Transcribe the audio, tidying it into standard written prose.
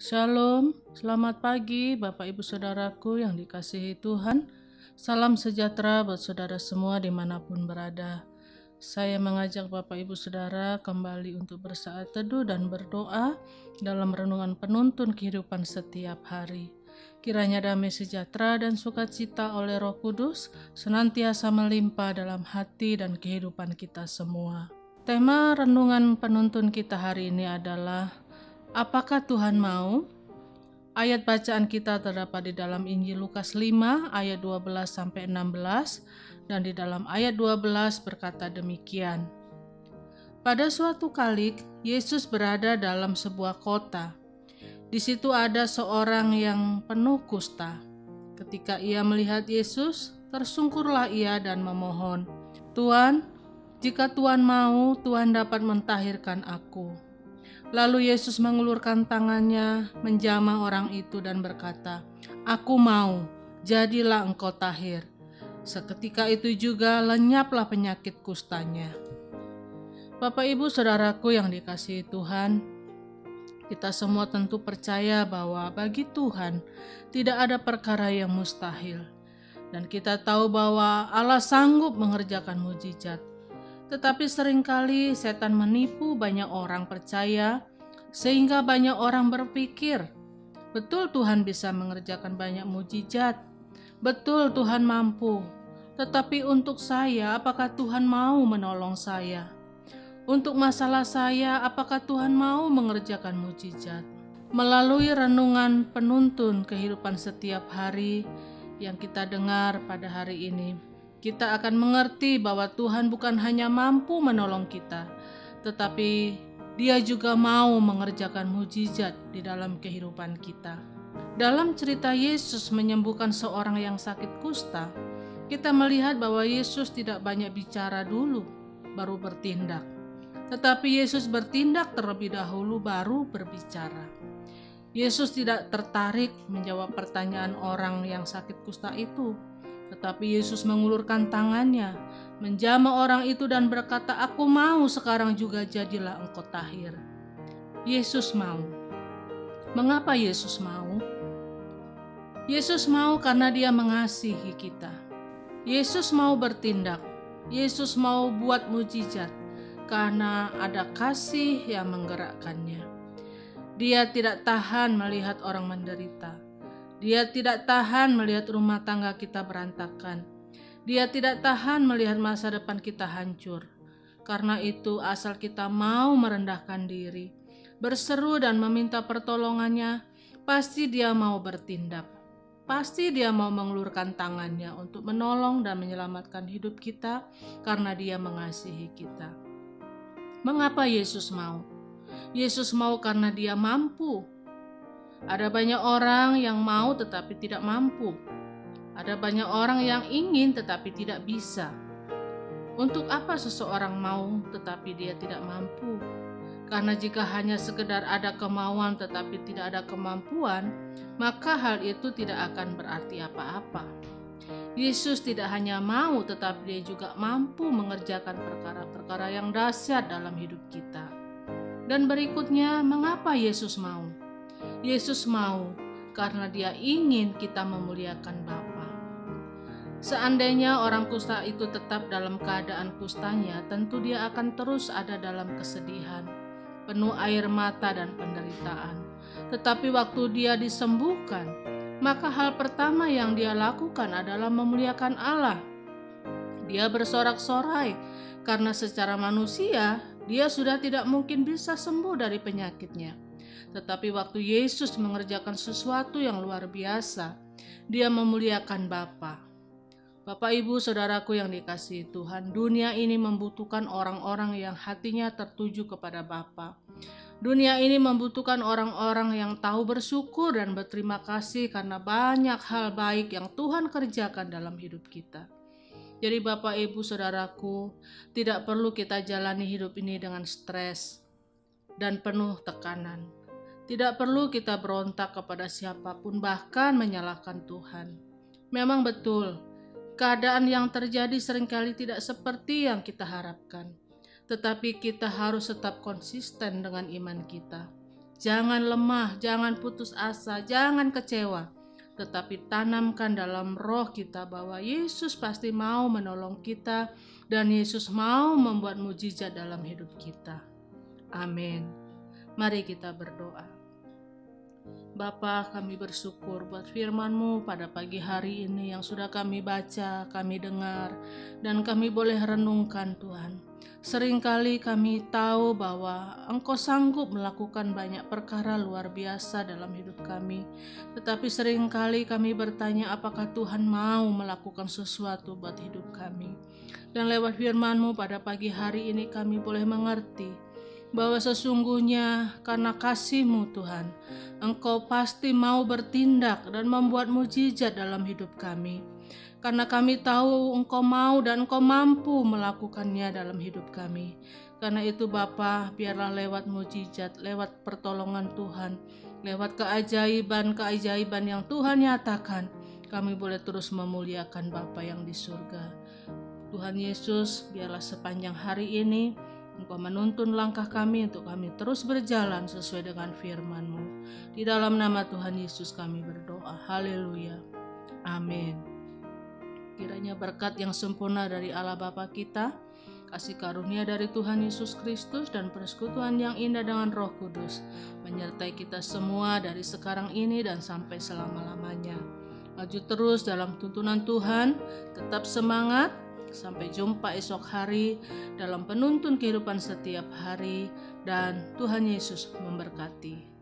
Shalom, selamat pagi Bapak Ibu Saudaraku yang dikasihi Tuhan. Salam sejahtera buat saudara semua dimanapun berada. Saya mengajak Bapak Ibu Saudara kembali untuk bersaat teduh dan berdoa dalam renungan penuntun kehidupan setiap hari. Kiranya damai sejahtera dan sukacita oleh Roh Kudus senantiasa melimpah dalam hati dan kehidupan kita semua. Tema renungan penuntun kita hari ini adalah apakah Tuhan mau? Ayat bacaan kita terdapat di dalam Injil Lukas 5 ayat 12-16 dan di dalam ayat 12 berkata demikian. Pada suatu kali Yesus berada dalam sebuah kota. Di situ ada seorang yang penuh kusta. Ketika ia melihat Yesus, tersungkurlah ia dan memohon, "Tuan, jika Tuhan mau, Tuhan dapat mentahirkan aku." Lalu Yesus mengulurkan tangannya, menjamah orang itu dan berkata, "Aku mau, jadilah engkau tahir." Seketika itu juga lenyaplah penyakit kustanya. Bapak Ibu Saudaraku yang dikasihi Tuhan, kita semua tentu percaya bahwa bagi Tuhan tidak ada perkara yang mustahil. Dan kita tahu bahwa Allah sanggup mengerjakan mujizat. Tetapi seringkali setan menipu banyak orang percaya sehingga banyak orang berpikir, betul Tuhan bisa mengerjakan banyak mujizat, betul Tuhan mampu. Tetapi untuk saya, apakah Tuhan mau menolong saya? Untuk masalah saya, apakah Tuhan mau mengerjakan mujizat? Melalui renungan penuntun kehidupan setiap hari yang kita dengar pada hari ini, kita akan mengerti bahwa Tuhan bukan hanya mampu menolong kita, tetapi Dia juga mau mengerjakan mujizat di dalam kehidupan kita. Dalam cerita Yesus menyembuhkan seorang yang sakit kusta, kita melihat bahwa Yesus tidak banyak bicara dulu, baru bertindak. Tetapi Yesus bertindak terlebih dahulu baru berbicara. Yesus tidak tertarik menjawab pertanyaan orang yang sakit kusta itu. Tetapi Yesus mengulurkan tangannya, menjamah orang itu dan berkata, "Aku mau, sekarang juga jadilah engkau tahir." Yesus mau. Mengapa Yesus mau? Yesus mau karena Dia mengasihi kita. Yesus mau bertindak. Yesus mau buat mujizat karena ada kasih yang menggerakkannya. Dia tidak tahan melihat orang menderita. Dia tidak tahan melihat rumah tangga kita berantakan. Dia tidak tahan melihat masa depan kita hancur. Karena itu asal kita mau merendahkan diri, berseru dan meminta pertolongannya, pasti Dia mau bertindak. Pasti Dia mau mengulurkan tangannya untuk menolong dan menyelamatkan hidup kita karena Dia mengasihi kita. Mengapa Yesus mau? Yesus mau karena Dia mampu. Ada banyak orang yang mau tetapi tidak mampu. Ada banyak orang yang ingin tetapi tidak bisa. Untuk apa seseorang mau tetapi dia tidak mampu? Karena jika hanya sekedar ada kemauan tetapi tidak ada kemampuan, maka hal itu tidak akan berarti apa-apa. Yesus tidak hanya mau tetapi Dia juga mampu mengerjakan perkara-perkara yang dahsyat dalam hidup kita. Dan berikutnya, mengapa Yesus mau? Yesus mau karena Dia ingin kita memuliakan Bapa. Seandainya orang kusta itu tetap dalam keadaan kustanya, tentu dia akan terus ada dalam kesedihan, penuh air mata dan penderitaan. Tetapi waktu dia disembuhkan, maka hal pertama yang dia lakukan adalah memuliakan Allah. Dia bersorak-sorai karena secara manusia dia sudah tidak mungkin bisa sembuh dari penyakitnya. Tetapi waktu Yesus mengerjakan sesuatu yang luar biasa, Dia memuliakan Bapa. Bapak Ibu Saudaraku yang dikasihi Tuhan, dunia ini membutuhkan orang-orang yang hatinya tertuju kepada Bapa. Dunia ini membutuhkan orang-orang yang tahu bersyukur dan berterima kasih karena banyak hal baik yang Tuhan kerjakan dalam hidup kita. Jadi Bapak Ibu Saudaraku, tidak perlu kita jalani hidup ini dengan stres dan penuh tekanan. Tidak perlu kita berontak kepada siapapun, bahkan menyalahkan Tuhan. Memang betul, keadaan yang terjadi seringkali tidak seperti yang kita harapkan. Tetapi kita harus tetap konsisten dengan iman kita. Jangan lemah, jangan putus asa, jangan kecewa. Tetapi tanamkan dalam roh kita bahwa Yesus pasti mau menolong kita dan Yesus mau membuat mujizat dalam hidup kita. Amin. Mari kita berdoa. Bapa, kami bersyukur buat firman-Mu pada pagi hari ini yang sudah kami baca, kami dengar, dan kami boleh renungkan Tuhan. Seringkali kami tahu bahwa Engkau sanggup melakukan banyak perkara luar biasa dalam hidup kami. Tetapi seringkali kami bertanya apakah Tuhan mau melakukan sesuatu buat hidup kami. Dan lewat firman-Mu pada pagi hari ini kami boleh mengerti bahwa sesungguhnya karena kasih-Mu Tuhan, Engkau pasti mau bertindak dan membuat mujizat dalam hidup kami. Karena kami tahu Engkau mau dan Engkau mampu melakukannya dalam hidup kami. Karena itu Bapa, biarlah lewat mujizat, lewat pertolongan Tuhan, lewat keajaiban-keajaiban yang Tuhan nyatakan, kami boleh terus memuliakan Bapa yang di surga. Tuhan Yesus, biarlah sepanjang hari ini Engkau menuntun langkah kami untuk kami terus berjalan sesuai dengan firman-Mu. Di dalam nama Tuhan Yesus kami berdoa. Haleluya. Amin. Kiranya berkat yang sempurna dari Allah Bapa kita, kasih karunia dari Tuhan Yesus Kristus, dan persekutuan yang indah dengan Roh Kudus menyertai kita semua dari sekarang ini dan sampai selama-lamanya. Maju terus dalam tuntunan Tuhan, tetap semangat. Sampai jumpa esok hari dalam penuntun kehidupan setiap hari, dan Tuhan Yesus memberkati.